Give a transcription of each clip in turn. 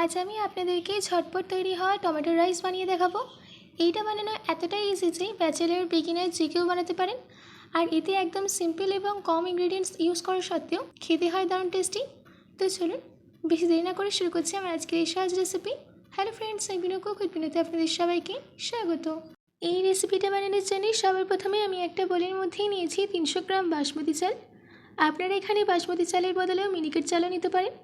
আজ আমি আপনাদেরকে ঝটপট তৈরি হওয়া টমেটো রাইস বানিয়ে দেখাবো। এইটা বানানো এতটাই ইজি যে ব্যাচেলার বিগিনার যে কেউ বানাতে পারেন। আর এতে একদম সিম্পল এবং কম ইনগ্রিডিয়েন্টস ইউজ করা সত্ত্বেও খেতে হয় দারুণ টেস্টি। তো চলুন বেশি দেরি না করে শুরু করছি আমার আজকের এই সহজ রেসিপি। হ্যালো ফ্রেন্ডস, এই বিনো কুক উইথ বিনোতে আপনাদের সবাইকে স্বাগত। এই রেসিপিটা বানানোর জন্য সবার প্রথমে আমি একটা বোলের মধ্যেই নিয়েছি 300 গ্রাম বাসমতি চাল। আপনারা এখানে বাসমতি চালের বদলেও মিনিকেট চালও নিতে পারেন।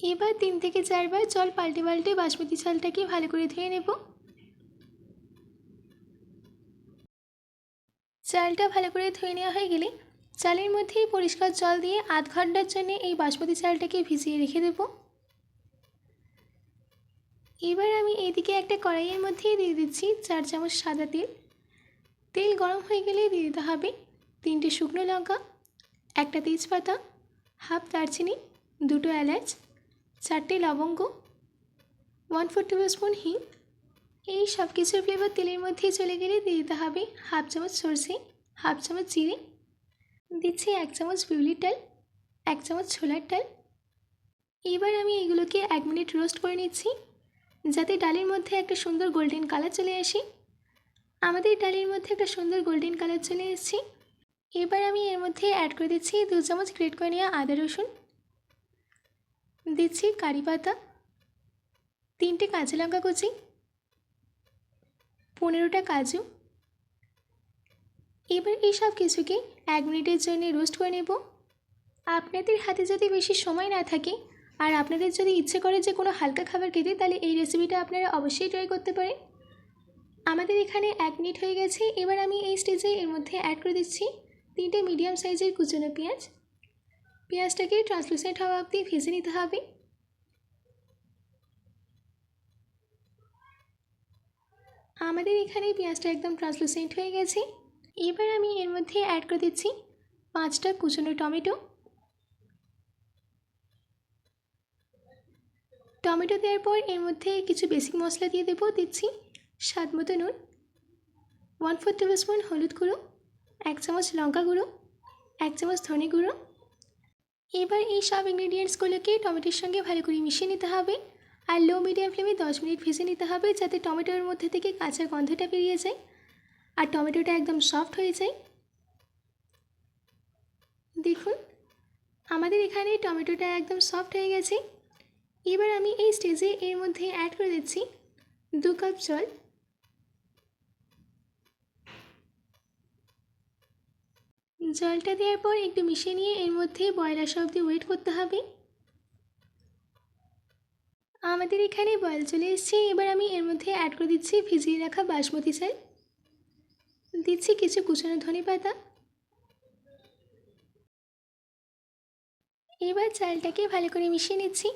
এবার 3 থেকে 4 বার জল পাল্টে পাল্টে বাসমতি চালটাকে ভালো করে ধুয়ে নেব। চালটা ভালো করে ধুয়ে নেওয়া হয়ে গেলে চালের মধ্যেই পরিষ্কার জল দিয়ে আধ ঘন্টার জন্য এই বাসমতি চালটাকে ভিজিয়ে রেখে দেব। এবার আমি এইদিকে একটা কড়াইয়ের মধ্যেই দিয়ে দিচ্ছি 4 চামচ সাদা তেল। তেল গরম হয়ে গেলে দিয়ে দিতে হবে 3টে শুকনো লঙ্কা, একটা তেজপাতা, হাফ দারচিনি, 2টো এলাচ, 4টে লবঙ্গ, 1/4 টেবিল স্পুন হিং। এই সব কিছুর ফ্লেভার তেলের মধ্যে চলে গেলে দিয়ে দিতে হবে হাফ চামচ সরষে, হাফ চামচ জিরে, দিচ্ছি 1 চামচ বিউলির ডাল, 1 চামচ ছোলার ডাল। এবার আমি এগুলোকে 1 মিনিট রোস্ট করে নিচ্ছি যাতে ডালের মধ্যে একটা সুন্দর গোল্ডেন কালার চলে আসে। আমাদের ডালের মধ্যে একটা সুন্দর গোল্ডেন কালার চলে এসেছে। এবার আমি এর মধ্যে অ্যাড করে দিচ্ছি 2 চামচ গ্রেট করে নেওয়া আদা রসুন, দিচ্ছি কারি পাতা, 3টে কাঁচা লঙ্কা কুচি, 15টা কাজু। এবার এই সব কিছুকে 1 মিনিটের জন্য রোস্ট করে নেব। আপনাদের হাতে যদি বেশি সময় না থাকে আর আপনাদের যদি ইচ্ছে করে যে কোনো হালকা খাবার খেতে, তাহলে এই রেসিপিটা আপনারা অবশ্যই ট্রাই করতে পারেন। আমাদের এখানে 1 মিনিট হয়ে গেছে। এবার আমি এই স্টেজে এর মধ্যে অ্যাড করে দিচ্ছি 3টে মিডিয়াম সাইজের কুচনো পেঁয়াজ। পেঁয়াজটাকে ট্রান্সলুসেন্ট হওয়া অবধি ভেজে নিতে হবে। আমাদের এখানে পেঁয়াজটা একদম ট্রান্সলুসেন্ট হয়ে গেছে। এবার আমি এর মধ্যে অ্যাড করে দিচ্ছি 5টা কুচনো টমেটো। টমেটো দেওয়ার পর এর মধ্যে কিছু বেসিক মশলা দিয়ে দেবো। দিচ্ছি স্বাদ মতো নুন, 1/4 টেবিল স্পুন হলুদ গুঁড়ো, 1 চামচ লঙ্কা গুঁড়ো, 1 চামচ ধনে গুঁড়ো। এবার এই সব ইনগ্রিডিয়েন্টসগুলোকে টমেটোর সঙ্গে ভালো করে মিশিয়ে নিতে হবে আর লো মিডিয়াম ফ্লেমে 10 মিনিট ভেজে নিতে হবে যাতে টমেটোর মধ্যে থেকে কাঁচা গন্ধটা বেরিয়ে যায় আর টমেটোটা একদম সফট হয়ে যায়। দেখুন আমাদের এখানে টমেটোটা একদম সফট হয়ে গেছে। এবার আমি এই স্টেজে এর মধ্যে অ্যাড করে দিচ্ছি 2 কাপ জল। জলটা দেওয়ার পর একটু মিশিয়ে নিয়ে এর মধ্যে বয়েল আসা অবধি ওয়েট করতে হবে। আমাদের এখানে বয়েল চলে এসেছে। এবার আমি এর মধ্যে অ্যাড করে দিচ্ছি ভিজিয়ে রাখা বাসমতি চাল, দিচ্ছি কিছু কুচানো ধনেপাতা। এবার চালটাকে ভালো করে মিশিয়ে নিচ্ছি।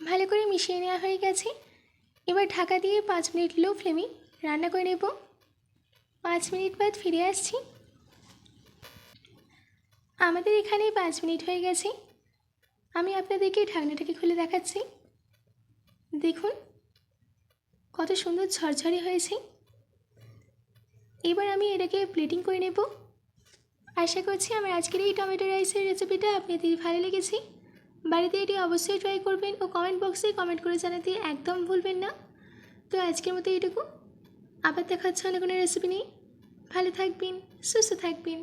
ভালো করে মিশিয়ে নেওয়া হয়ে গেছে। এবার ঢাকা দিয়ে 5 মিনিট লো ফ্লেমে রান্না করে নেব। 5 মিনিট বাদ ফিরে আসছি। আমাদের এখানে 5 মিনিট হয়ে গেছে। আমি আপনাদেরকে ঢাকনাটাকে খুলে দেখাচ্ছি। দেখুন কত সুন্দর ঝরঝরে হয়েছে। এবার আমি এটাকে প্লেটিং করে নেব। আশা করছি আমার আজকের এই টমেটো রাইসের রেসিপিটা আপনাদের ভালো লেগেছে। বাড়িতে এটি অবশ্যই ট্রাই করবেন ও কমেন্ট বক্সে কমেন্ট করে জানাতে একদম ভুলবেন না। তো আজকের মতো এইটুকু। আবার দেখা হচ্ছে অন্য কোনো রেসিপি নিয়ে। ভালো থাকবেন, সুস্থ থাকবেন।